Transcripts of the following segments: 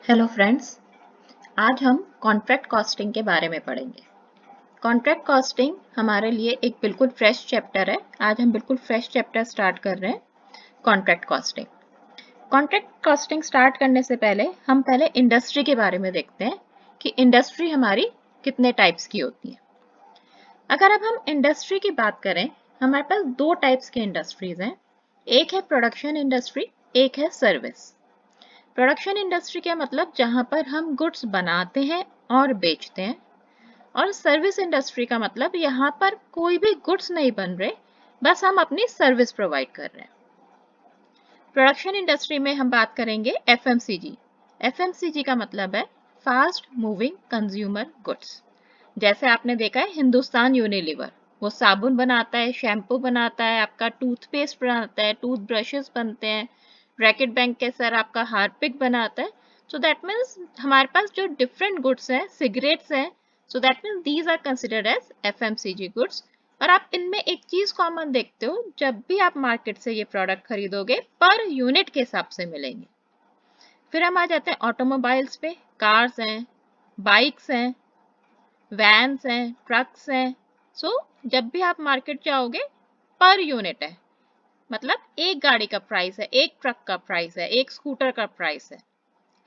Hello friends, आज हम contract costing के बारे में पढ़ेंगे। कॉन्ट्रैक्ट कॉस्टिंग हमारे लिए एक बिल्कुल फ्रेश चैप्टर है। आज हम बिल्कुल फ्रेश चैप्टर स्टार्ट कर रहे हैं, contract costing. Contract costing start करने से पहले हम पहले इंडस्ट्री के बारे में देखते हैं कि इंडस्ट्री हमारी कितने टाइप्स की होती है। अगर अब हम इंडस्ट्री की बात करें, हमारे पास दो टाइप्स की इंडस्ट्रीज हैं। एक है प्रोडक्शन इंडस्ट्री, एक है सर्विस। प्रोडक्शन इंडस्ट्री का मतलब जहां पर हम गुड्स बनाते हैं और बेचते हैं, और सर्विस इंडस्ट्री का मतलब यहाँ पर कोई भी गुड्स नहीं बन रहे, बस हम अपनी सर्विस प्रोवाइड कर रहे हैं। प्रोडक्शन इंडस्ट्री में हम बात करेंगे एफएमसीजी। एफएमसीजी का मतलब है फास्ट मूविंग कंज्यूमर गुड्स। जैसे आपने देखा है हिंदुस्तान यूनिलीवर, वो साबुन बनाता है, शैम्पू बनाता है, आपका टूथपेस्ट बनाता है, टूथ ब्रशेस बनते हैं, ब्रैकेट बैंक के सर आपका हार्पिक बनाता है। सो दैट मीन्स हमारे पास जो डिफरेंट गुड्स हैं, सिगरेट्स हैं, so that means these are considered as FMCG goods. और आप इनमें एक चीज कॉमन देखते हो, जब भी आप मार्केट से ये प्रोडक्ट खरीदोगे पर यूनिट के हिसाब से मिलेंगे। फिर हम आ जाते हैं ऑटोमोबाइल्स पे। कार्स हैं, बाइक्स हैं, वैन्स हैं, ट्रक्स हैं। सो जब भी आप मार्केट जाओगे पर यूनिट है, मतलब एक गाड़ी का प्राइस है, एक ट्रक का प्राइस है, एक स्कूटर का प्राइस है।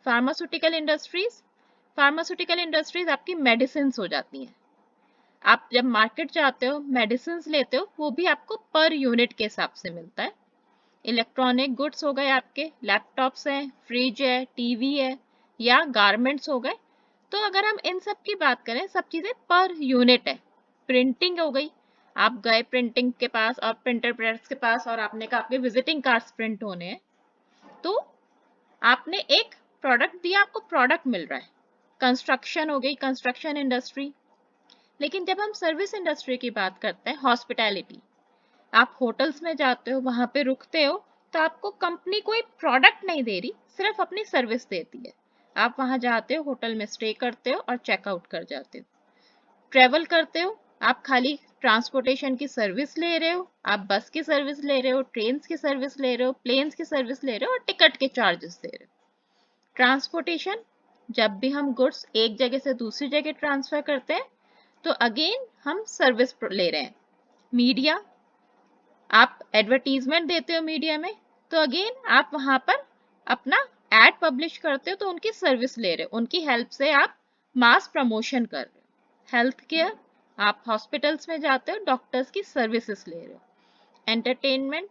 फार्मास्यूटिकल इंडस्ट्रीज, फार्मास्यूटिकल इंडस्ट्रीज आपकी मेडिसिन हो जाती हैं। आप जब मार्केट जाते हो मेडिसिन लेते हो, वो भी आपको पर यूनिट के हिसाब से मिलता है। इलेक्ट्रॉनिक गुड्स हो गए, आपके लैपटॉप्स हैं, फ्रिज है, टीवी है, या गारमेंट्स हो गए। तो अगर हम इन सब की बात करें, सब चीजें पर यूनिट है। प्रिंटिंग हो गई, आप गए प्रिंटिंग के पास और प्रिंटर प्रेस के पास और आपने कहा आपके विजिटिंग कार्ड्स प्रिंट होने हैं, तो आपने एक प्रोडक्ट दिया, आपको प्रोडक्ट मिल रहा है। कंस्ट्रक्शन हो गई, कंस्ट्रक्शन इंडस्ट्री। लेकिन जब हम सर्विस इंडस्ट्री की बात करते हैं, हॉस्पिटैलिटी, आप होटल्स में जाते हो, वहां पे रुकते हो, तो आपको कंपनी कोई प्रोडक्ट नहीं दे रही, सिर्फ अपनी सर्विस देती है। आप वहां जाते हो, होटल में स्टे करते हो और चेकआउट कर जाते हो। ट्रेवल करते हो, आप खाली ट्रांसपोर्टेशन की सर्विस ले रहे हो, आप बस की सर्विस ले रहे हो, ट्रेन की सर्विस ले रहे हो, प्लेन्स की सर्विस ले रहे हो और टिकट के चार्जेस दे रहे हो। ट्रांसपोर्टेशन, जब भी हम गुड्स एक जगह से दूसरी जगह ट्रांसफर करते हैं, तो अगेन हम सर्विस ले रहे हैं। मीडिया, आप एडवर्टीजमेंट देते हो मीडिया में, तो अगेन आप वहां पर अपना एड पब्लिश करते हो, तो उनकी सर्विस ले रहे हो, उनकी हेल्प से आप मास प्रमोशन कर रहे हो। हेल्थ केयर, आप हॉस्पिटल्स में जाते हो, डॉक्टर्स की सर्विसेज ले रहे हो। एंटरटेनमेंट,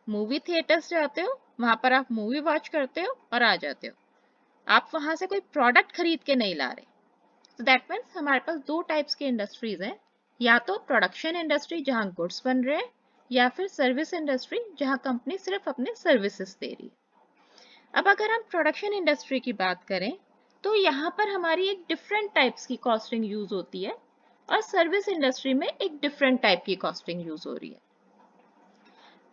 मूवी थिएटर्स जाते हो, वहां पर आप मूवी वॉच करते हो और आ जाते हो। आप वहां से कोई प्रोडक्ट खरीद के नहीं ला रहे। तो दैट मीन्स हमारे पास दो टाइप्स की इंडस्ट्रीज हैं, या तो प्रोडक्शन इंडस्ट्री जहां गुड्स बन रहे हैं, या फिर सर्विस इंडस्ट्री जहां कंपनी सिर्फ अपने सर्विसेज दे रही है। अब अगर हम प्रोडक्शन इंडस्ट्री की बात करें, तो यहाँ पर हमारी एक डिफरेंट टाइप्स की कॉस्टिंग यूज होती है, और सर्विस इंडस्ट्री में एक डिफरेंट टाइप की कॉस्टिंग यूज हो रही है।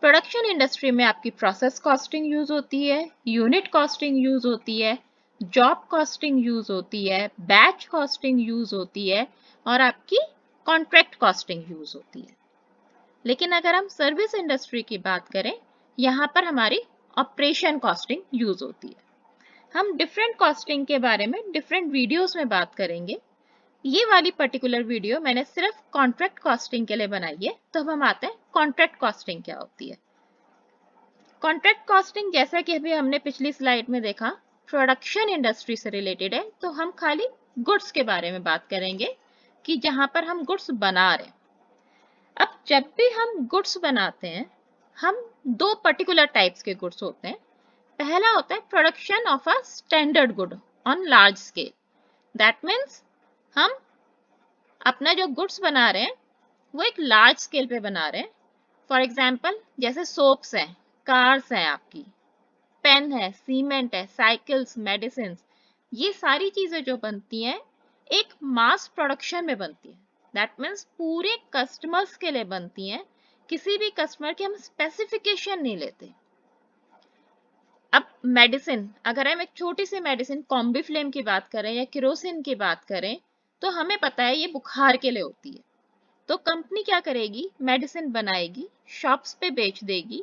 प्रोडक्शन इंडस्ट्री में आपकी प्रोसेस कॉस्टिंग यूज होती है, यूनिट कॉस्टिंग यूज होती है, जॉब कॉस्टिंग यूज होती है, बैच कॉस्टिंग यूज होती है, और आपकी कॉन्ट्रैक्ट कॉस्टिंग यूज होती है। लेकिन अगर हम सर्विस इंडस्ट्री की बात करें, यहाँ पर हमारी ऑपरेशन कॉस्टिंग यूज होती है। हम डिफरेंट कॉस्टिंग के बारे में डिफरेंट वीडियोस में बात करेंगे। ये वाली पर्टिकुलर वीडियो मैंने सिर्फ कॉन्ट्रैक्ट कॉस्टिंग के लिए बनाई है। तो अब हम आते हैं कॉन्ट्रैक्ट कॉस्टिंग क्या होती है। कॉन्ट्रैक्ट कॉस्टिंग, जैसा कि अभी हमने पिछली स्लाइड में देखा, प्रोडक्शन इंडस्ट्री से रिलेटेड है, तो हम खाली गुड्स के बारे में बात करेंगे कि जहां पर हम गुड्स बना रहे हैं। अब जब भी हम गुड्स बनाते हैं, हम दो पर्टिकुलर टाइप्स के गुड्स होते हैं। पहला होता है production of a standard good on large scale. That means हम अपना जो गुड्स बना रहे हैं वो एक लार्ज स्केल पे बना रहे हैं। फॉर एग्जाम्पल, जैसे सोप्स हैं, कार्स हैं, आपकी पेन है, सीमेंट है, साइकिल्स, मेडिसिन, ये सारी चीजें जो बनती हैं एक मास प्रोडक्शन में बनती है। दैट मीन्स पूरे कस्टमर्स के लिए बनती हैं, किसी भी कस्टमर की हम स्पेसिफिकेशन नहीं लेते। अब मेडिसिन, अगर हम एक छोटी सी मेडिसिन कॉम्बीफ्लेम की बात करें या केरोसिन की बात करें, तो हमें पता है ये बुखार के लिए होती है। तो कंपनी क्या करेगी, मेडिसिन बनाएगी, शॉप्स पे बेच देगी।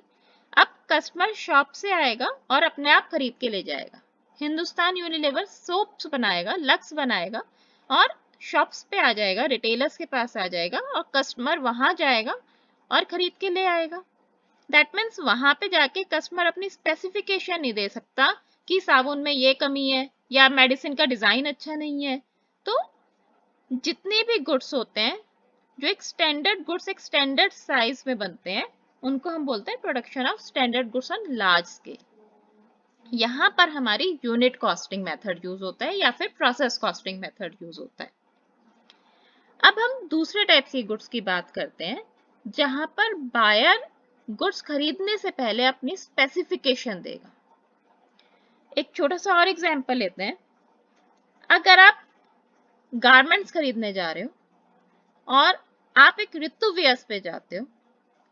अब कस्टमर शॉप से आएगा और अपने आप खरीद के ले जाएगा। हिंदुस्तान यूनिलीवर सोप्स बनाएगा, लक्स बनाएगा और शॉप्स पे आ जाएगा, रिटेलर्स के पास आ जाएगा और कस्टमर वहां जाएगा और खरीद के ले आएगा। दैट मीन्स वहां पे जाके कस्टमर अपनी स्पेसिफिकेशन नहीं दे सकता कि साबुन में ये कमी है या मेडिसिन का डिजाइन अच्छा नहीं है। तो जितने भी गुड्स होते हैं जो एक स्टैंडर्ड गुड्स एक स्टैंडर्ड साइज में बनते हैं, उनको हम बोलते हैं production of standard goods on large scale. यहाँ पर हमारी यूनिट कॉस्टिंग मेथड यूज होता है या फिर प्रोसेस कॉस्टिंग मेथड यूज होता है। अब हम दूसरे टाइप की गुड्स की बात करते हैं जहां पर बायर गुड्स खरीदने से पहले अपनी स्पेसिफिकेशन देगा। एक छोटा सा और एग्जांपल लेते हैं। अगर आप गारमेंट्स खरीदने जा रहे हो और आप एक ऋतुव्यस पे जाते हो,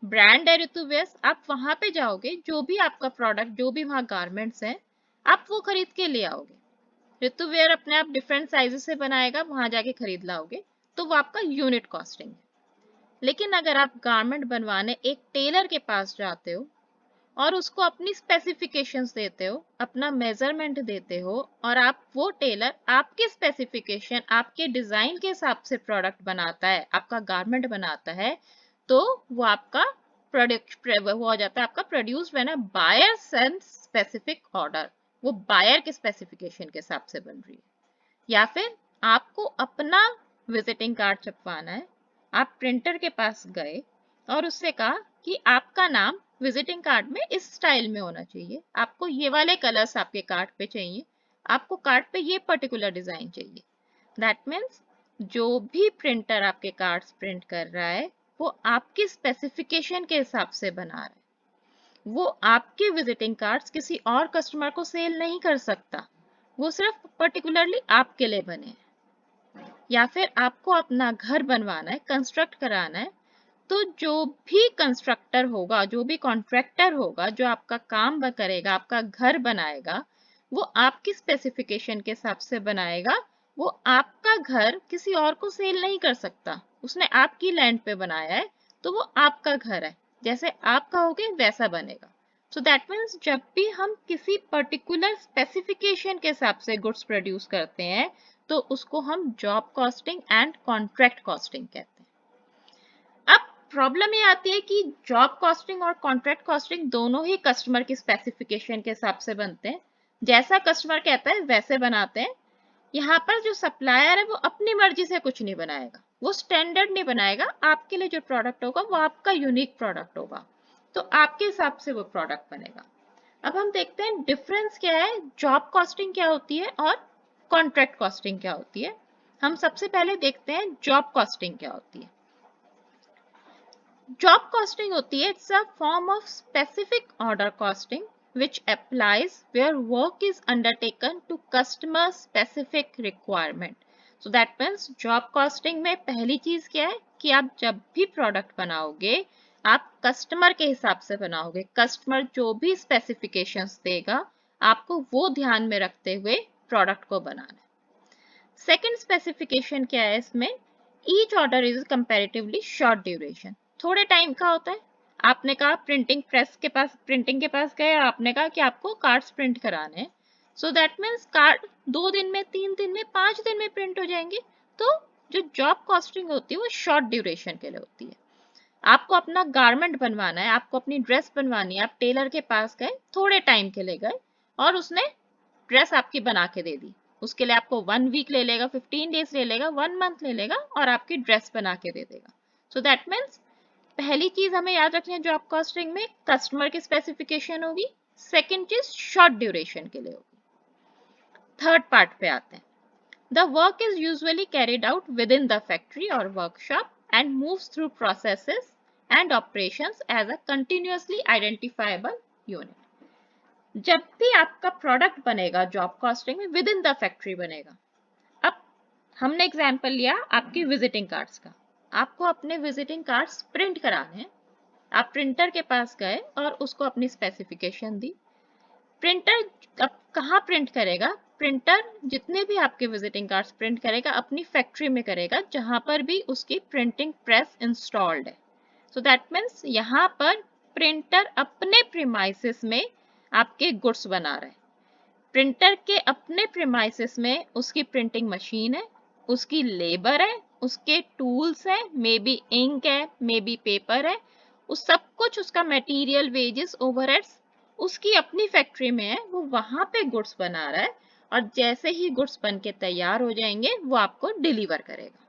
ब्रांड है ऋतुव्यस, आप वहां पे जाओगे, जो भी आपका प्रोडक्ट, जो भी वहां गारमेंट्स है, आप वो खरीद के ले आओगे। ऋतुवेयर अपने आप डिफरेंट साइजेस से बनाएगा, वहां जाके खरीद लाओगे, तो वो आपका यूनिट कॉस्टिंग है। लेकिन अगर आप गारमेंट बनवाने एक टेलर के पास जाते हो और उसको अपनी स्पेसिफिकेशंस देते हो, अपना मेजरमेंट देते हो और आप वो टेलर आपके स्पेसिफिकेशन, आपके डिजाइन के हिसाब से प्रोडक्ट बनाता है, आपका गारमेंट बनाता है, तो वो आपका प्रोडक्ट वो हो जाता है आपका produced when a buyer sends specific order. वो बायर के स्पेसिफिकेशन के हिसाब से बन रही है। या फिर आपको अपना विजिटिंग कार्ड छपवाना है, आप प्रिंटर के पास गए और उससे कहा कि आपका नाम विजिटिंग कार्ड में इस स्टाइल में होना चाहिए, आपको ये वाले कलर्स आपके कार्ड पे चाहिए, आपको कार्ड पे ये पर्टिकुलर डिजाइन चाहिए। दैट मीन्स जो भी प्रिंटर आपके कार्ड्स प्रिंट कर रहा है वो आपकी स्पेसिफिकेशन के हिसाब से बना रहा है। वो आपके विजिटिंग कार्ड्स किसी और कस्टमर को सेल नहीं कर सकता, वो सिर्फ पर्टिकुलरली आपके लिए बने हैं। या फिर आपको अपना घर बनवाना है, कंस्ट्रक्ट कराना है, तो जो भी कंस्ट्रक्टर होगा, जो भी कॉन्ट्रैक्टर होगा, जो आपका काम करेगा, आपका घर बनाएगा, वो आपकी स्पेसिफिकेशन के हिसाब से बनाएगा। वो आपका घर किसी और को सेल नहीं कर सकता, उसने आपकी लैंड पे बनाया है, तो वो आपका घर है, जैसे आप कहोगे वैसा बनेगा। सो दैट मीन्स जब भी हम किसी पर्टिकुलर स्पेसिफिकेशन के हिसाब से गुड्स प्रोड्यूस करते हैं, तो उसको हम job costing and contract costing कहते हैं। अब प्रॉब्लम ये आती है कि जॉब कॉस्टिंग और कॉन्ट्रैक्ट कॉस्टिंग दोनों ही कस्टमर की स्पेसिफिकेशन के हिसाब से बनते हैं, जैसा कस्टमर कहता है वैसे बनाते हैं। यहाँ पर जो सप्लायर है वो अपनी मर्जी से कुछ नहीं बनाएगा, वो स्टैंडर्ड नहीं बनाएगा, आपके लिए जो प्रोडक्ट होगा वो आपका यूनिक प्रोडक्ट होगा, तो आपके हिसाब से वो प्रोडक्ट बनेगा। अब हम देखते हैं डिफरेंस क्या है, जॉब कॉस्टिंग क्या होती है और कॉन्ट्रैक्ट कॉस्टिंग क्या होती है। हम सबसे पहले देखते हैं जॉब कॉस्टिंग क्या होती है। जॉब कॉस्टिंग होती है, it's a form of specific order costing which applies where work is undertaken to customer specific requirement. So that means job costing में पहली चीज क्या है कि आप जब भी प्रोडक्ट बनाओगे आप कस्टमर के हिसाब से बनाओगे, कस्टमर जो भी स्पेसिफिकेशंस देगा आपको वो ध्यान में रखते हुए प्रोडक्ट को बनाना है। सेकेंड स्पेसिफिकेशन क्या है इसमें, each order is comparatively short duration, थोड़े टाइम का होता है। आपने कहा प्रिंटिंग प्रेस के पास, प्रिंटिंग के पास गए और आपने कहा कि आपको कार्ड्स प्रिंट कराने हैं, सो दैट मीन्स कार्ड 2 दिन में, 3 दिन में, 5 दिन में प्रिंट हो जाएंगे। तो जो जॉब कॉस्टिंग होती है वो शॉर्ट ड्यूरेशन के लिए होती है। आपको अपना गारमेंट बनवाना है, आपको अपनी ड्रेस बनवानी है, आप टेलर के पास गए, थोड़े टाइम के लिए गए और उसने ड्रेस आपकी बना के दे दी, उसके लिए आपको 1 वीक ले लेगा, 15 डेज ले लेगा, 1 मंथ ले लेगा और आपकी ड्रेस बना के दे देगा। सो दैट मीन्स पहली चीज हमें याद रखनी है जॉब कॉस्टिंग में कस्टमर की स्पेसिफिकेशन होगी, सेकंड चीज शॉर्ट ड्यूरेशन के लिए होगी। थर्ड पार्ट पे आते हैं। The work is usually carried out within the factory और workshop and moves through processes and operations as a continuously identifiable unit. जब भी आपका प्रोडक्ट बनेगा जॉब कॉस्टिंग में विद इन द फैक्ट्री बनेगा। अब हमने एग्जांपल लिया आपकी विजिटिंग कार्ड्स का, आपको अपने विजिटिंग कार्ड्स प्रिंट कराने हैं, आप प्रिंटर के पास गए और उसको अपनी स्पेसिफिकेशन दी। प्रिंटर अब कहाँ प्रिंट करेगा, प्रिंटर जितने भी आपके विजिटिंग कार्ड्स प्रिंट करेगा अपनी फैक्ट्री में करेगा जहां पर भी उसकी प्रिंटिंग प्रेस इंस्टॉल्ड है। सो दैट मीन्स यहाँ पर प्रिंटर अपने प्रीमाइसेस में आपके गुड्स बना रहे हैं। प्रिंटर के अपने प्रीमाइसेस में उसकी प्रिंटिंग मशीन है, उसकी लेबर है, उसके टूल्स है, मे बी इंक है, मे बी पेपर है, उस सब कुछ, उसका मटेरियल, वेजेस, ओवरहेड्स उसकी अपनी फैक्ट्री में है। वो वहां पे गुड्स बना रहा है और जैसे ही गुड्स बन के तैयार हो जाएंगे वो आपको डिलीवर करेगा।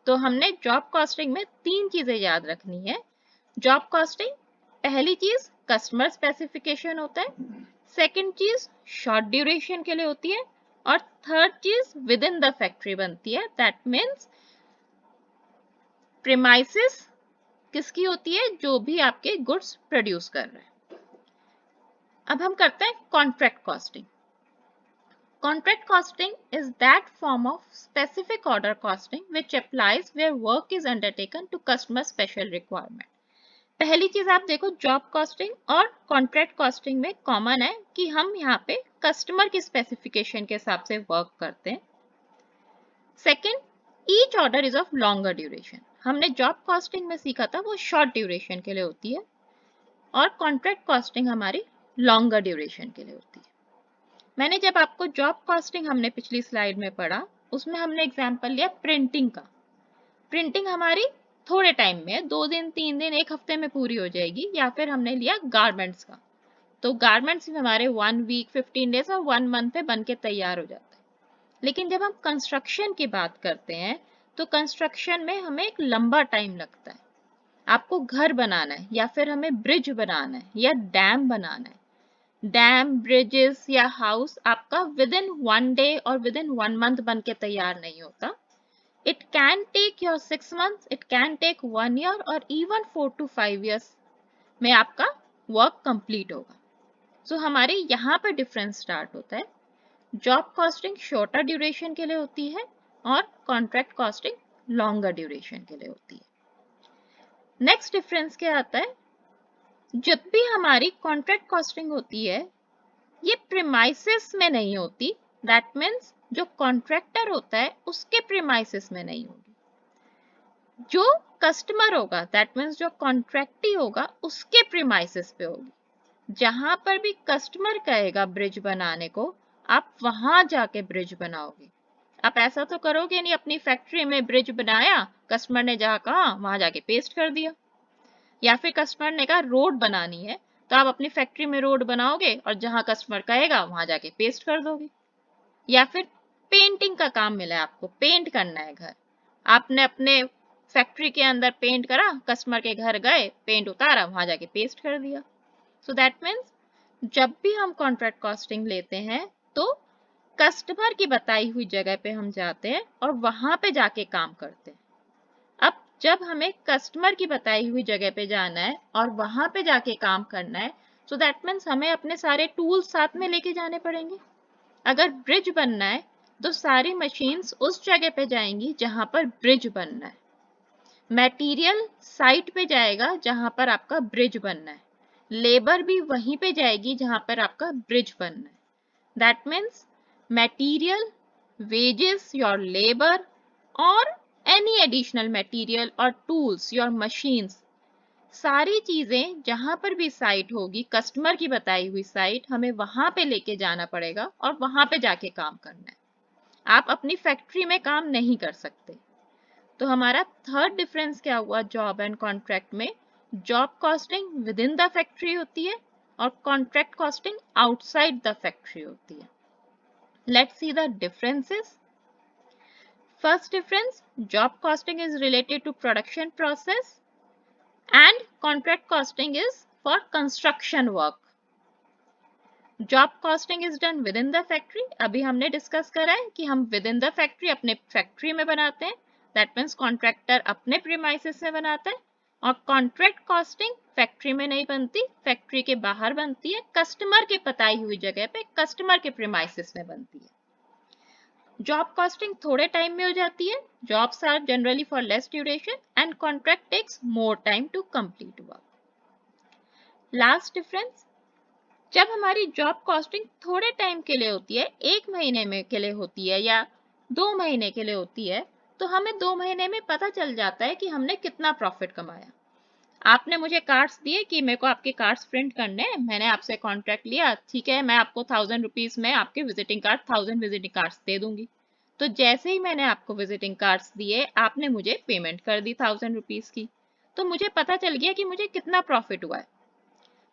तो हमने जॉब कॉस्टिंग में 3 चीजें याद रखनी है। जॉब कॉस्टिंग, पहली चीज कस्टमर स्पेसिफिकेशन होता है, सेकंड चीज शॉर्ट ड्यूरेशन के लिए होती है और थर्ड चीज विद इन द फैक्ट्री बनती है। दैट मीन्स प्रीमाइसेस किसकी होती है, जो भी आपके गुड्स प्रोड्यूस कर रहे हैं। अब हम करते हैं contract costing. Contract costing is that form of specific order costing which applies where work is undertaken to customer special requirement. पहली चीज आप देखो, जॉब कॉस्टिंग और कॉन्ट्रैक्ट कॉस्टिंग में कॉमन है कि हम यहाँ पे कस्टमर की स्पेसिफिकेशन के हिसाब से वर्क करते हैं। Second, each order is of longer duration. हमने जॉब कॉस्टिंग में सीखा था वो शॉर्ट ड्यूरेशन के लिए होती है और कॉन्ट्रैक्ट कॉस्टिंग हमारी लॉन्गर ड्यूरेशन के लिए होती है। मैंने जब आपको जॉब कॉस्टिंग हमने पिछली स्लाइड में पढ़ा, उसमें हमने एग्जांपल लिया प्रिंटिंग का। प्रिंटिंग हमारी थोड़े टाइम में 2 दिन, 3 दिन, 1 हफ्ते में पूरी हो जाएगी। या फिर हमने लिया गारमेंट्स का, तो गारमेंट्स में हमारे 1 वीक, 15 डेज और 1 मंथ में बन के तैयार हो जाता है। लेकिन जब हम कंस्ट्रक्शन की बात करते हैं तो कंस्ट्रक्शन में हमें एक लंबा टाइम लगता है। आपको घर बनाना है या फिर हमें ब्रिज बनाना है या डैम बनाना है, डैम, ब्रिजेस या हाउस आपका विद इन 1 डे और विद इन 1 मंथ बन के तैयार नहीं होता। It can take your 6 months, it can take 1 year और इवन 4 to 5 years में आपका वर्क कंप्लीट होगा। सो हमारे यहाँ पे डिफरेंस स्टार्ट होता है। जॉब कॉस्टिंग शॉर्टर ड्यूरेशन के लिए होती है और कॉन्ट्रैक्ट कॉस्टिंग लॉन्गर ड्यूरेशन के लिए होती है। नेक्स्ट डिफरेंस क्या आता है, जब भी हमारी कॉन्ट्रैक्ट कॉस्टिंग होती है ये प्रीमाइसेस में नहीं होती। दैट मीन्स जो कॉन्ट्रैक्टर होता है उसके प्रीमाइसेस में नहीं होगी, जो कस्टमर होगा दैट मीन्स जो कॉन्ट्रैक्टी होगा उसके प्रीमाइसेस पे होगी। जहां पर भी कस्टमर कहेगा ब्रिज बनाने को, आप वहां जाके ब्रिज बनाओगे। आप ऐसा तो करोगे नहीं अपनी फैक्ट्री में ब्रिज बनाया, कस्टमर ने जहां कहा वहां जाके पेस्ट कर दिया। या फिर कस्टमर ने कहा रोड बनानी है, तो आप अपनी फैक्ट्री में रोड बनाओगे और जहां कस्टमर कहेगा वहां जाके पेस्ट कर दोगे। या फिर पेंटिंग का काम मिला है, आपको पेंट करना है घर, आपने अपने फैक्ट्री के अंदर पेंट करा, कस्टमर के घर गए, पेंट उतारा, वहां जाके पेस्ट कर दिया। सो दैट मीन्स जब भी हम कॉन्ट्रैक्ट कॉस्टिंग लेते हैं तो कस्टमर की बताई हुई जगह पे हम जाते हैं और वहां पे जाके काम करते हैं। अब जब हमें कस्टमर की बताई हुई जगह पे जाना है और वहां पे जाके काम करना है, सो दैट मीन्स हमें अपने सारे टूल्स साथ में लेके जाने पड़ेंगे। अगर ब्रिज बनना है तो सारी मशीन्स उस जगह पे जाएंगी जहां पर ब्रिज बनना है, मटेरियल साइट पे जाएगा जहां पर आपका ब्रिज बनना है, लेबर भी वहीं पे जाएगी जहां पर आपका ब्रिज बनना है। That means material, wages, your labour और any additional material और tools, your machines, सारी चीजें जहां पर भी साइट होगी, कस्टमर की बताई हुई साइट, हमें वहां पे लेके जाना पड़ेगा और वहां पे जाके काम करना है। आप अपनी फैक्ट्री में काम नहीं कर सकते। तो हमारा थर्ड डिफरेंस क्या हुआ जॉब एंड कॉन्ट्रैक्ट में, job costing with in the factory होती है और contract costing outside the factory होती है। Let's see the differences. First difference, job costing is related to production process and contract costing is for construction work. Job costing is done within the factory. अभी हमने discuss करा है कि हम within the factory अपने factory में बनाते हैं, that means कॉन्ट्रैक्टर अपने प्रीमाइसेस में बनाता है। और कॉन्ट्रैक्ट कॉस्टिंग फैक्ट्री में नहीं बनती, फैक्ट्री के बाहर बनती है, कस्टमर के बताई हुई जगह पे कस्टमर के प्रीमाइसेस में बनती है। जॉब कॉस्टिंग थोड़े टाइम में हो जाती है, jobs are generally for less duration and contract takes more time to complete work. Last difference, जब हमारी जॉब कॉस्टिंग थोड़े टाइम के लिए होती है, 1 महीने में के लिए होती है या 2 महीने के लिए होती है, तो हमें 2 महीने में पता चल जाता है कि हमने कितना प्रॉफिट कमाया। आपने मुझे कार्ड्स दिए कि मेरे को आपके कार्ड्स प्रिंट करने हैं, मैंने आपसे कॉन्ट्रैक्ट लिया, ठीक है, मैं आपको 1000 रुपीज में आपके visiting card 1000 visiting cards they दूंगी। तो जैसे ही मैंने आपको विजिटिंग कार्ड्स दिए, आपने मुझे पेमेंट कर दी 1000 रुपीज की, तो मुझे पता चल गया कि मुझे कितना प्रॉफिट हुआ है।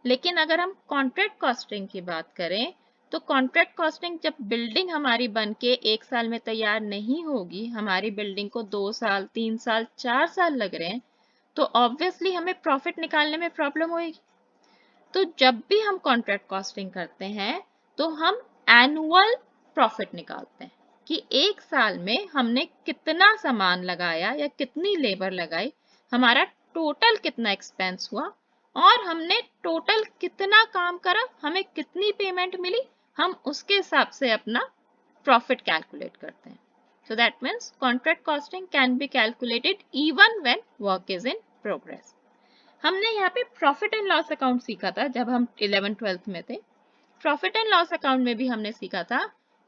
लेकिन अगर हम कॉन्ट्रैक्ट कॉस्टिंग की बात करें, तो कॉन्ट्रैक्ट कॉस्टिंग जब बिल्डिंग हमारी बन के 1 साल में तैयार नहीं होगी, हमारी बिल्डिंग को 2 साल 3 साल 4 साल लग रहे हैं, तो ऑब्वियसली हमें प्रॉफिट निकालने में प्रॉब्लम होगी। तो जब भी हम कॉन्ट्रैक्ट कॉस्टिंग करते हैं, तो हम एनुअल प्रॉफिट निकालते हैं कि 1 साल में हमने कितना सामान लगाया या कितनी लेबर लगाई, हमारा टोटल कितना एक्सपेंस हुआ और हमने टोटल कितना काम करा, हमें कितनी पेमेंट मिली, हम उसके हिसाब से अपना प्रॉफिट कैलकुलेट करते हैं। So that means contract costing can be calculated even when work is in progress. हमने यहाँ पे प्रॉफिट एंड लॉस अकाउंट सीखा था जब हम 11th-12th में थे। प्रॉफिट एंड लॉस अकाउंट में भी हमने सीखा था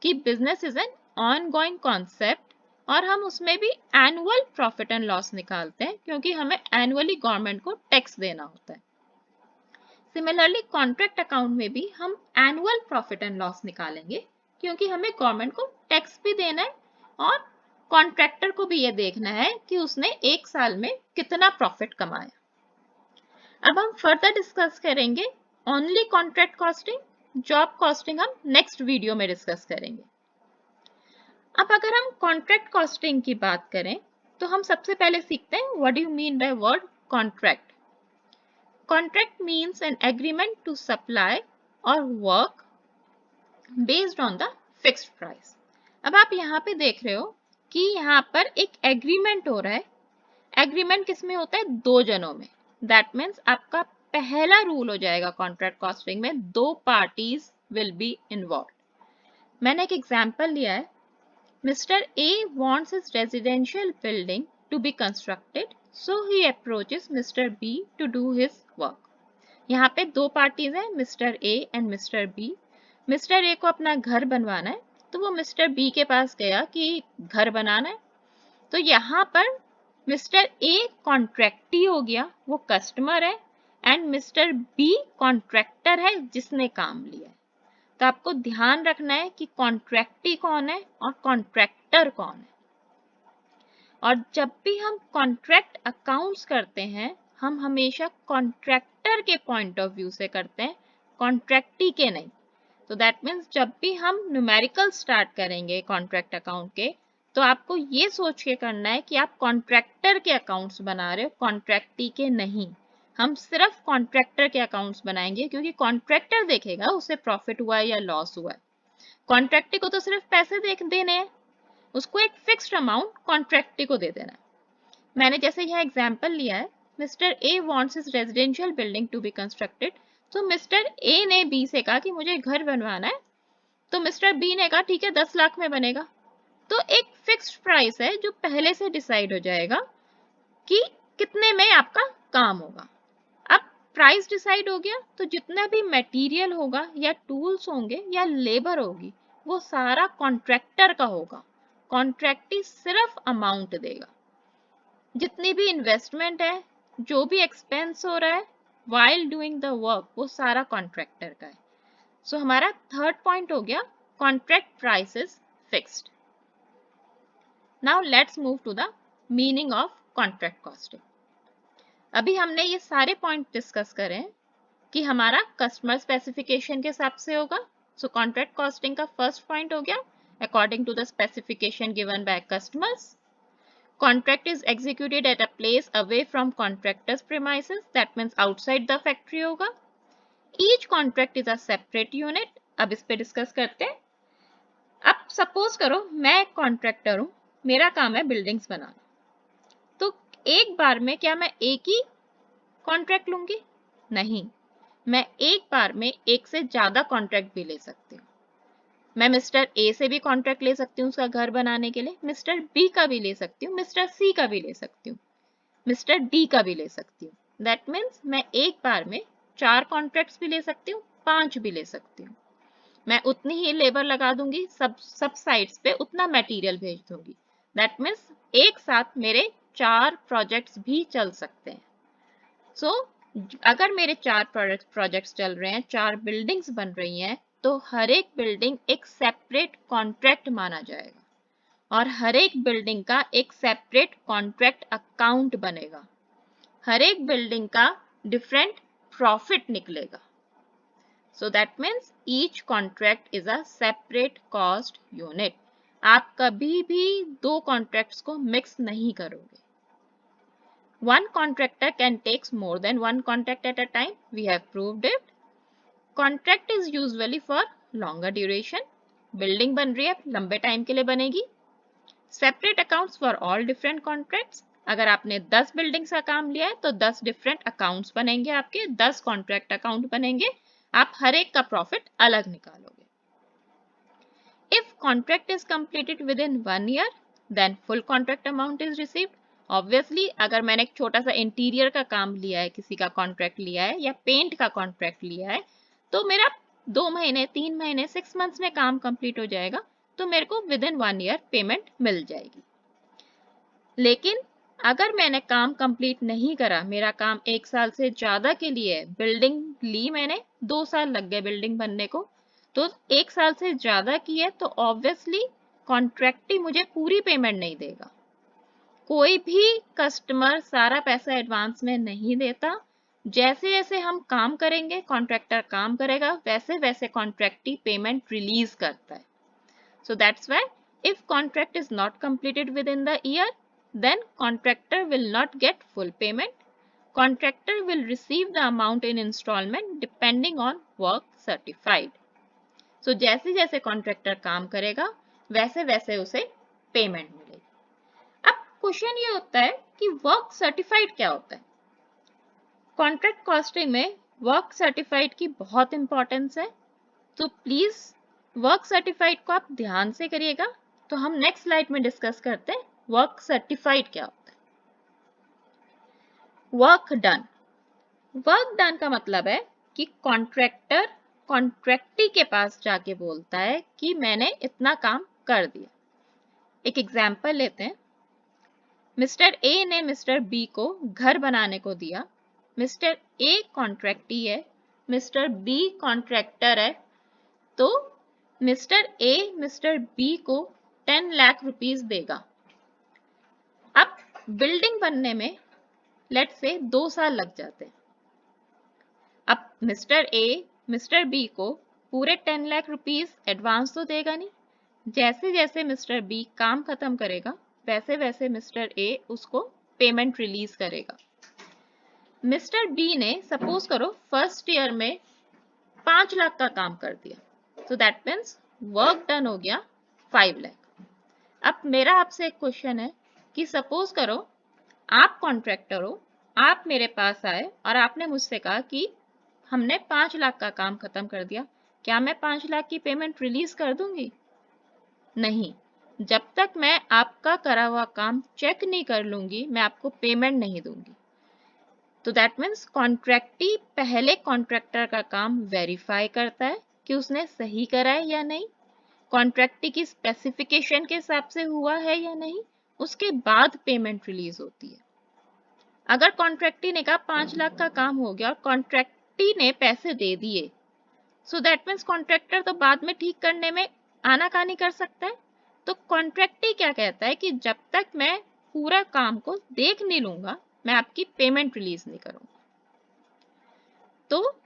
कि business is an ongoing concept और हम उसमें भी एनुअल प्रॉफिट एंड लॉस निकालते हैं क्योंकि हमें एनुअली गवर्नमेंट को टैक्स देना होता है। सिमिलरली कॉन्ट्रैक्ट अकाउंट में भी हम एनुअल प्रॉफिट एंड लॉस निकालेंगे क्योंकि हमें गवर्नमेंट को टैक्स भी देना है और कॉन्ट्रैक्टर को भी ये देखना है कि उसने 1 साल में कितना प्रॉफिट कमाया। अब हम फर्दर डिस्कस करेंगे only contract costing, job costing हम नेक्स्ट वीडियो में डिस्कस करेंगे। अब अगर हम कॉन्ट्रैक्ट कॉस्टिंग की बात करें तो हम सबसे पहले सीखते हैं what do you mean by void contract. Contract means an agreement to supply or work based on the fixed price. अब आप यहाँ पे देख रहे हो कि यहाँ पर एक एग्रीमेंट हो रहा है। एग्रीमेंट किसमें होता है? 2 जनों में। दैट मीन्स आपका पहला रूल हो जाएगा कॉन्ट्रैक्ट कॉस्टिंग में, 2 पार्टीज विल बी इन्वॉल्व। मैंने एक एग्जाम्पल लिया है, mister A wants his residential building to be constructed, so he approaches mister B to do his work. यहाँ पे 2 पार्टीज हैं, mister A and mister B. Mister A को अपना घर बनवाना है तो वो मिस्टर बी के पास गया कि घर बनाना है। तो यहाँ पर मिस्टर ए कॉन्ट्रैक्टी हो गया, वो कस्टमर है, एंड मिस्टर बी कॉन्ट्रैक्टर है जिसने काम लिया है। तो आपको ध्यान रखना है कि कॉन्ट्रैक्टी कौन है और कॉन्ट्रैक्टर कौन है। और जब भी हम कॉन्ट्रैक्ट अकाउंट्स करते हैं, हम हमेशा कॉन्ट्रैक्टर के पॉइंट ऑफ व्यू से करते हैं, कॉन्ट्रैक्टी के नहीं। तो दैट मीन्स जब भी हम न्यूमेरिकल स्टार्ट करेंगे कॉन्ट्रैक्ट अकाउंट के, तो आपको ये सोच के करना है कि आप कॉन्ट्रैक्टर के अकाउंट्स बना रहे हो, कॉन्ट्रैक्टी के नहीं। हम सिर्फ कॉन्ट्रैक्टर के अकाउंट्स बनाएंगे क्योंकि कॉन्ट्रैक्टर देखेगा उसे प्रॉफिट हुआ है या लॉस हुआ है। कॉन्ट्रैक्टी को तो सिर्फ पैसे देने हैं, उसको एक फिक्स्ड अमाउंट कॉन्ट्रैक्टी को दे देना है। मैंने जैसे यहाँ एग्जाम्पल लिया है, mister A wants his residential building to be constructed, तो मिस्टर ए ने बी से कहा कि मुझे घर बनवाना है, तो मिस्टर बी ने कहा ठीक है 10 लाख में बनेगा। तो एक फिक्स्ड प्राइस है जो पहले से डिसाइड हो जाएगा कि कितने में आपका काम होगा। अब प्राइस डिसाइड हो गया तो जितना भी मटेरियल होगा या टूल्स होंगे या लेबर होगी, वो सारा कॉन्ट्रैक्टर का होगा। कॉन्ट्रैक्टी सिर्फ अमाउंट देगा। जितनी भी इन्वेस्टमेंट है, जो भी एक्सपेंस हो रहा है while doing the work, वो सारा कॉन्ट्रैक्टर का है। सो हमारा थर्ड पॉइंट हो गया contract price is fixed. Now let's move to the meaning of contract costing. अभी हमने ये सारे पॉइंट डिस्कस करे कि हमारा कस्टमर स्पेसिफिकेशन के हिसाब से होगा। सो कॉन्ट्रैक्ट कॉस्टिंग का फर्स्ट पॉइंट हो गया according to the specification given by customers. Contract is executed at a place away from contractor's premises, that means outside the factory होगा। Each contract is a separate unit। अब इस पे discuss करते हैं। अब suppose करो मैं कॉन्ट्रैक्टर हूँ, मेरा काम है बिल्डिंग्स बनाना, तो एक बार में क्या मैं एक ही कॉन्ट्रैक्ट लूंगी? नहीं, मैं एक बार में एक से ज्यादा कॉन्ट्रैक्ट भी ले सकती हूँ। मैं मिस्टर ए से भी कॉन्ट्रैक्ट ले सकती हूँ उसका घर बनाने के लिए, मिस्टर बी का भी ले सकती हूँ, मिस्टर सी का भी ले सकती हूँ, मिस्टर डी का भी ले सकती हूँ। दैट मीन्स मैं एक बार में 4 कॉन्ट्रैक्ट्स भी ले सकती हूँ, 5 भी ले सकती हूँ। मैं उतनी ही लेबर लगा दूंगी, सब साइट्स पे उतना मटेरियल भेज दूंगी। दैट मीन्स एक साथ मेरे 4 प्रोजेक्ट्स भी चल सकते हैं। सो अगर मेरे 4 प्रोजेक्ट्स चल रहे हैं, 4 बिल्डिंग्स बन रही हैं, तो हर एक बिल्डिंग एक सेपरेट कॉन्ट्रैक्ट माना जाएगा और हर एक बिल्डिंग का एक सेपरेट कॉन्ट्रैक्ट अकाउंट बनेगा। हर एक बिल्डिंग का डिफरेंट प्रॉफिट निकलेगा। So that means each contract is a separate cost unit. आप कभी भी दो कॉन्ट्रैक्ट्स को मिक्स नहीं करोगे। One contractor can take more than one contract at a time. We have proved it. Contract is usually for longer duration. Building बन रही है, लंबे टाइम के लिए बनेगी। Separate accounts for all different contracts. अगर आपने 10 बिल्डिंग्स का काम लिया है तो 10 डिफरेंट अकाउंट्स बनेंगे, आपके 10 कॉन्ट्रैक्ट अकाउंट बनेंगे। आप हर एक का प्रॉफिट अलग निकालोगे। If contract is completed within 1 year, then full contract amount is received. Obviously, अगर मैंने एक छोटा सा इंटीरियर का काम लिया है, किसी का कॉन्ट्रैक्ट लिया है या पेंट का कॉन्ट्रैक्ट लिया है, तो मेरा 2 महीने, 3 महीने, 6 मंथ्स में काम कंप्लीट हो जाएगा, तो मेरे को विदिन 1 ईयर पेमेंट मिल जाएगी। लेकिन अगर मैंने काम कंप्लीट नहीं करा, मेरा काम 1 साल से ज्यादा के लिए है, बिल्डिंग ली मैंने, 2 साल लग गए बिल्डिंग बनने को, तो 1 साल से ज्यादा की है, तो ऑब्वियसली कॉन्ट्रैक्टी मुझे पूरी पेमेंट नहीं देगा। कोई भी कस्टमर सारा पैसा एडवांस में नहीं देता। जैसे जैसे हम काम करेंगे, कॉन्ट्रैक्टर काम करेगा, वैसे वैसे कॉन्ट्रैक्टी पेमेंट रिलीज करता है। So that's why if contract is not completed with in the year, then contractor will not get full payment. Contractor will receive the amount in installment depending on work certified. So जैसे जैसे contractor काम करेगा, वैसे वैसे उसे payment मिलेगी। अब question ये होता है कि वर्क सर्टिफाइड क्या होता है? कॉन्ट्रैक्ट कॉस्टिंग में वर्क सर्टिफाइड की बहुत इंपॉर्टेंस है, तो प्लीज वर्क सर्टिफाइड को आप ध्यान से करिएगा। तो हम नेक्स्ट स्लाइड में डिस्कस करते हैं वर्क सर्टिफाइड क्या होता है। Work done. वर्क डन का मतलब है कि कॉन्ट्रैक्टर कॉन्ट्रैक्टी के पास जाके बोलता है कि मैंने इतना काम कर दिया। एक एग्जांपल लेते हैं। मिस्टर ए ने मिस्टर बी को घर बनाने को दिया। मिस्टर ए कॉन्ट्रैक्टी है, मिस्टर बी कॉन्ट्रैक्टर है, तो मिस्टर ए मिस्टर बी को 10 लाख रुपीस देगा। अब बिल्डिंग बनने में लेट से 2 साल लग जाते हैं। अब मिस्टर ए मिस्टर बी को पूरे 10 लाख रुपीस एडवांस तो देगा नहीं। जैसे जैसे मिस्टर बी काम खत्म करेगा, वैसे वैसे मिस्टर ए उसको पेमेंट रिलीज करेगा। मिस्टर बी ने सपोज करो फर्स्ट ईयर में 5 लाख का काम कर दिया, तो दैट मीन्स वर्क डन हो गया 5 लाख। अब मेरा आपसे एक क्वेश्चन है कि सपोज करो आप कॉन्ट्रैक्टर हो, आप मेरे पास आए और आपने मुझसे कहा कि हमने 5 लाख का काम खत्म कर दिया, क्या मैं 5 लाख की पेमेंट रिलीज कर दूंगी? नहीं, जब तक मैं आपका करा हुआ काम चेक नहीं कर लूंगी, मैं आपको पेमेंट नहीं दूंगी। तो दैट मीन्स कॉन्ट्रैक्टी पहले कॉन्ट्रैक्टर का काम वेरीफाई करता है कि उसने सही करा है या नहीं, कॉन्ट्रैक्टी की स्पेसिफिकेशन के हिसाब से हुआ है या नहीं, उसके बाद पेमेंट रिलीज होती है। अगर कॉन्ट्रैक्टी ने कहा 5 लाख का काम हो गया और कॉन्ट्रैक्टी ने पैसे दे दिए, सो दैट मीन्स कॉन्ट्रैक्टर तो बाद में ठीक करने में आनाकानी कर सकता है। तो कॉन्ट्रैक्टी क्या कहता है कि जब तक मैं पूरा काम को देख नहीं लूंगा, मैं आपकी पेमेंट रिलीज नहीं करूंगा। तो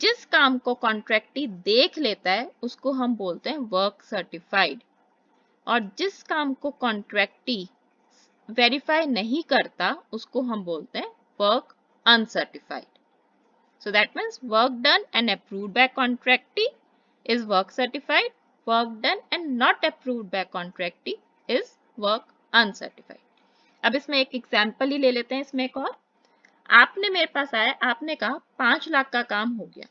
जिस काम को कॉन्ट्रैक्टी देख लेता है उसको हम बोलते हैं वर्क सर्टिफाइड, और जिस काम को कॉन्ट्रैक्टी वेरीफाई नहीं करता उसको हम बोलते हैं work uncertified. So that means work done and approved by contractee is work certified. Work done and not approved by contractee is work uncertified. अब इसमें एक एग्जाम्पल ही ले लेते हैं। इसमें एक और, आपने मेरे पास आया, आपने कहा 5 लाख का काम हो गया,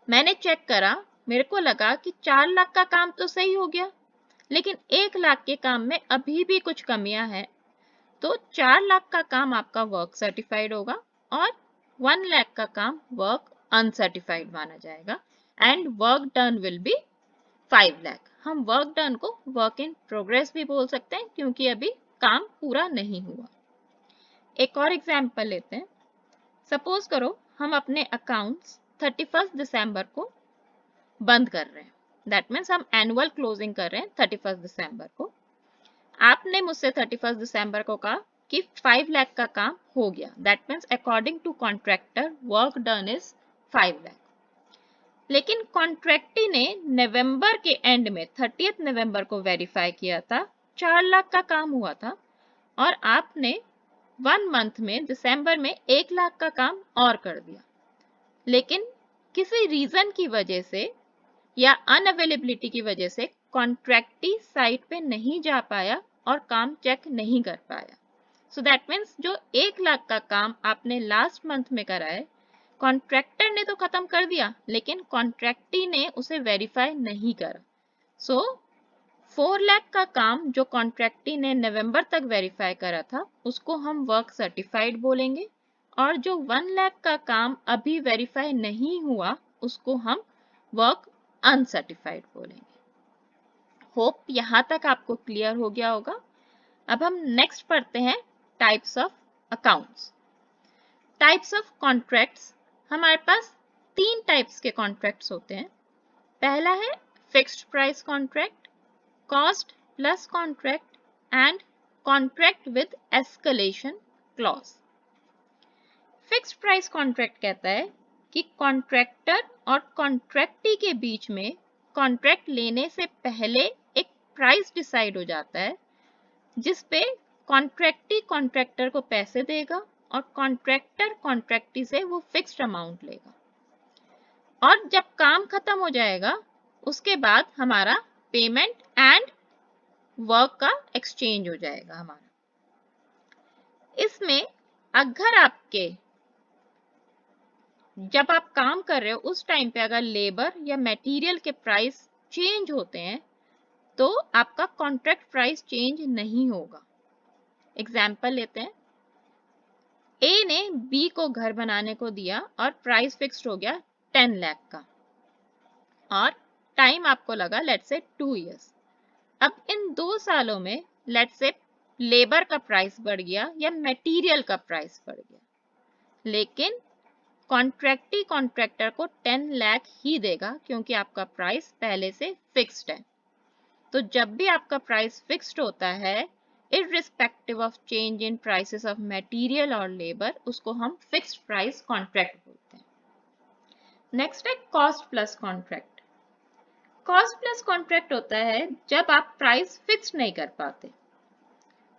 मैंने चेक करा, मेरे को लगा कि 4 लाख का काम तो सही हो गया, लेकिन 1 लाख के काम में अभी भी कुछ कमियां हैं, तो 4 लाख का काम आपका वर्क सर्टिफाइड होगा और 1 लाख का काम वर्क अनसर्टिफाइड माना जाएगा, and work done will be 5 lakh. हम वर्क डन को वर्क इन प्रोग्रेस भी बोल सकते हैं क्योंकि अभी काम पूरा नहीं हुआ। एक और एग्जांपल लेते हैं। सपोज करो हम अपने अकाउंट्स 31 दिसंबर को बंद कर रहे हैं, दैट मीन्स हम एनुअल क्लोजिंग कर रहे हैं 31 दिसंबर को। आपने मुझसे 31 दिसंबर को कहा कि 5 लाख का काम हो गया, that means according to contractor work done is 5 lakh. लेकिन कॉन्ट्रैक्टी ने नवंबर के एंड में 30 नवंबर को वेरीफाई किया था 4 लाख का काम हुआ था, और आपने 1 मंथ में दिसंबर में 1 लाख का काम और कर दिया। लेकिन किसी रीजन की वजह से या अनअवेलेबिलिटी की वजह से कॉन्ट्रैक्टी साइट पे नहीं जा पाया और काम चेक नहीं कर पाया। सो दैट मीन्स जो 1 लाख का काम आपने लास्ट मंथ में करा है, कॉन्ट्रैक्टर ने तो खत्म कर दिया लेकिन कॉन्ट्रैक्टी ने उसे वेरीफाई नहीं करा। सो 4 लाख का काम जो कॉन्ट्रैक्टी ने नवंबर तक वेरीफाई करा था उसको हम वर्क सर्टिफाइड बोलेंगे, और जो 1 लाख का काम अभी वेरीफाई नहीं हुआ उसको हम वर्क अनसर्टिफाइड बोलेंगे। होप यहां तक आपको क्लियर हो गया होगा। अब हम नेक्स्ट पढ़ते हैं types of accounts. Types of contracts, हमारे पास 3 टाइप्स के कॉन्ट्रैक्ट्स होते हैं। पहला है fixed price contract, cost plus contract and contract with escalation clause. Fixed price contract कहता है कि कॉन्ट्रैक्टर और कॉन्ट्रैक्टी के बीच में कॉन्ट्रैक्ट लेने से पहले एक प्राइस डिसाइड हो जाता है जिस पे कॉन्ट्रैक्टी कॉन्ट्रैक्टर को पैसे देगा और कॉन्ट्रैक्टर कॉन्ट्रैक्टी से वो फिक्स्ड अमाउंट लेगा, और जब काम खत्म हो जाएगा उसके बाद हमारा पेमेंट एंड वर्क का एक्सचेंज हो जाएगा हमारा। इसमें अगर आपके जब आप काम कर रहे हो उस टाइम पे अगर लेबर या मटेरियल के प्राइस चेंज होते हैं तो आपका कॉन्ट्रैक्ट प्राइस चेंज नहीं होगा। एग्जाम्पल लेते हैं, ए ने बी को घर बनाने को दिया और प्राइस फिक्स्ड हो गया 10 लाख का, और टाइम आपको लगा लेट्स से 2 इयर्स। अब इन 2 सालों में लेट्स से लेबर का प्राइस बढ़ गया या मटेरियल का प्राइस बढ़ गया, लेकिन कॉन्ट्रैक्टी कॉन्ट्रैक्टर को 10 लाख ही देगा क्योंकि आपका प्राइस पहले से फिक्स्ड है। तो जब भी आपका प्राइस फिक्स्ड होता है irrespective of change in prices of material और लेबर, उसको हम फिक्स्ड प्राइस कॉन्ट्रैक्ट बोलते हैं। नेक्स्ट है cost plus contract. Cost plus contract होता है जब आप प्राइस फिक्स नहीं कर पाते।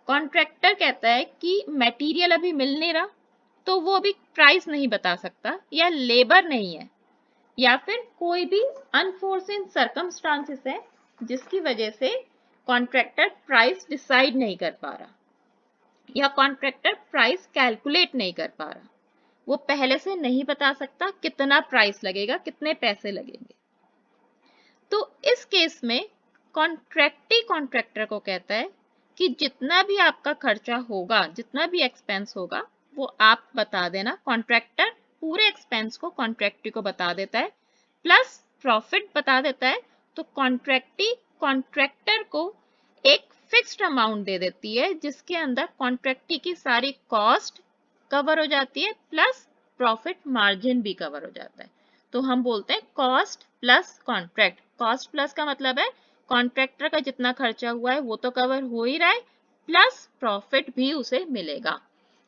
कॉन्ट्रैक्टर कहता है कि मटेरियल अभी मिल नहीं रहा तो वो अभी प्राइस नहीं बता सकता, या लेबर नहीं है, या फिर कोई भी अनफोर्सिन सर्कमस्टांसेस है जिसकी वजह से कॉन्ट्रैक्टर प्राइस डिसाइड नहीं कर पा रहा या कॉन्ट्रैक्टर प्राइस कैलकुलेट नहीं कर पा रहा, वो पहले से नहीं बता सकता कितना प्राइस लगेगा, कितने पैसे लगेंगे। तो इस केस में कॉन्ट्रैक्टी कॉन्ट्रैक्टर को कहता है कि जितना भी आपका खर्चा होगा, जितना भी एक्सपेंस होगा वो आप बता देना। कॉन्ट्रैक्टर पूरे एक्सपेंस को कॉन्ट्रैक्टी को बता देता है प्लस प्रॉफिट बता देता है, तो कॉन्ट्रैक्टी कॉन्ट्रैक्टर को एक फिक्स्ड अमाउंट दे देती है जिसके अंदर कॉन्ट्रैक्टी की सारी कॉस्ट कवर हो जाती है प्लस प्रॉफिट मार्जिन भी कवर हो जाता है। तो हम बोलते हैं cost plus contract. Cost plus का मतलब है कॉन्ट्रैक्टर का जितना खर्चा हुआ है वो तो कवर हो ही रहा है प्लस प्रॉफिट भी उसे मिलेगा।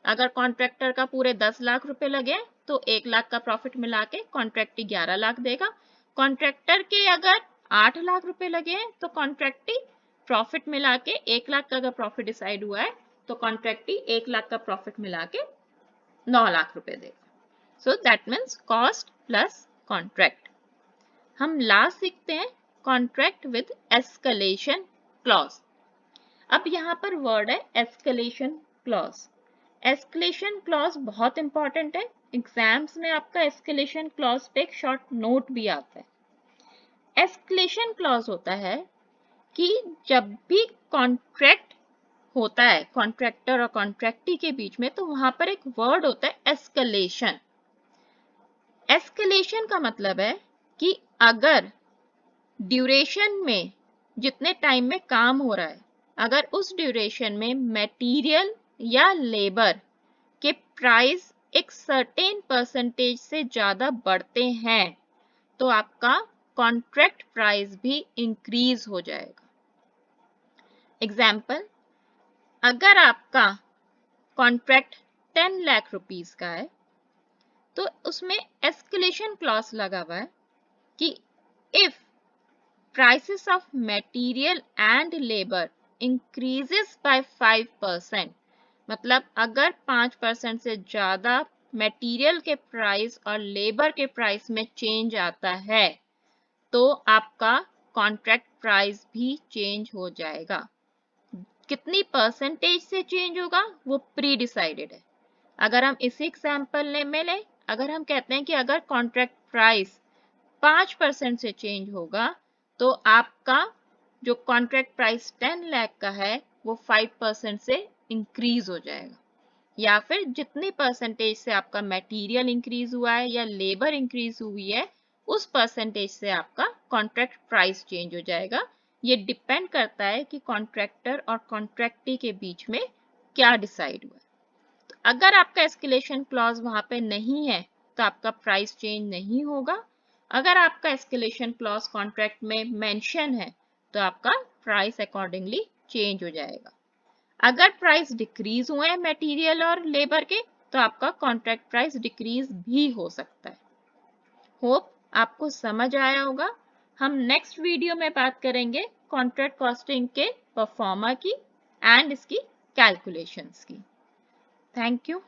अगर कॉन्ट्रैक्टर का पूरे 10 लाख रुपए लगे तो 1 लाख का प्रॉफिट मिला के कॉन्ट्रैक्टी 11 लाख देगा। कॉन्ट्रैक्टर के अगर 8 लाख रुपए लगे हैं तो कॉन्ट्रैक्टी प्रॉफिट मिला के 1 लाख का अगर प्रॉफिट डिसाइड हुआ है तो कॉन्ट्रैक्टी 1 लाख का प्रॉफिट मिला के 9 लाख रुपए देगा। सो that means cost plus contract. हम लास्ट सीखते हैं कॉन्ट्रैक्ट विद एस्केलेशन क्लॉज। अब यहाँ पर वर्ड है एस्केलेशन क्लॉज। एस्केलेशन क्लॉज बहुत इंपॉर्टेंट है, एग्जाम्स में आपका एस्केलेशन क्लॉज पे एक शॉर्ट नोट भी आता है। एस्केलेशन क्लॉज होता है कि जब भी कॉन्ट्रैक्ट होता है कॉन्ट्रैक्टर और कॉन्ट्रैक्टी के बीच में तो वहां पर एक वर्ड होता है एस्केलेशन। एस्केलेशन का मतलब है कि अगर ड्यूरेशन में जितने टाइम में काम हो रहा है अगर उस ड्यूरेशन में मटेरियल या लेबर के प्राइस एक सर्टेन परसेंटेज से ज़्यादा बढ़ते हैं तो आपका कॉन्ट्रैक्ट प्राइस भी इंक्रीज हो जाएगा। एग्जाम्पल, अगर आपका कॉन्ट्रैक्ट 10 लाख रुपीस का है तो उसमें एस्केलेशन क्लॉज लगा हुआ है कि if prices of material and labour increases by 5%, मतलब अगर 5% से ज्यादा मटेरियल के प्राइस और लेबर के प्राइस में चेंज आता है तो आपका कॉन्ट्रैक्ट प्राइस भी चेंज हो जाएगा। कितनी परसेंटेज से चेंज होगा वो प्री डिसाइडेड है। अगर हम इसी एग्जाम्पल में लें, अगर हम कहते हैं कि अगर कॉन्ट्रैक्ट प्राइस 5% से चेंज होगा तो आपका जो कॉन्ट्रैक्ट प्राइस 10 लाख का है वो 5% से इंक्रीज हो जाएगा। या फिर जितनी परसेंटेज से आपका मटेरियल इंक्रीज हुआ है या लेबर इंक्रीज हुई है उस परसेंटेज से आपका कॉन्ट्रैक्ट प्राइस चेंज हो जाएगा। ये डिपेंड करता है कि कॉन्ट्रैक्टर और कॉन्ट्रैक्टी के बीच में क्या डिसाइड हुआ। तो अगर आपका एस्केलेशन क्लॉज वहां पे नहीं है तो आपका प्राइस चेंज नहीं होगा। अगर आपका एस्केलेशन क्लॉज कॉन्ट्रैक्ट में मेंशन है तो आपका प्राइस अकॉर्डिंगली चेंज हो जाएगा। अगर प्राइस डिक्रीज हुए हैं मटेरियल और लेबर के तो आपका कॉन्ट्रैक्ट प्राइस डिक्रीज भी हो सकता है। होप आपको समझ आया होगा। हम नेक्स्ट वीडियो में बात करेंगे कॉन्ट्रैक्ट कॉस्टिंग के परफॉर्मा की एंड इसकी कैलकुलेशंस की। Thank you.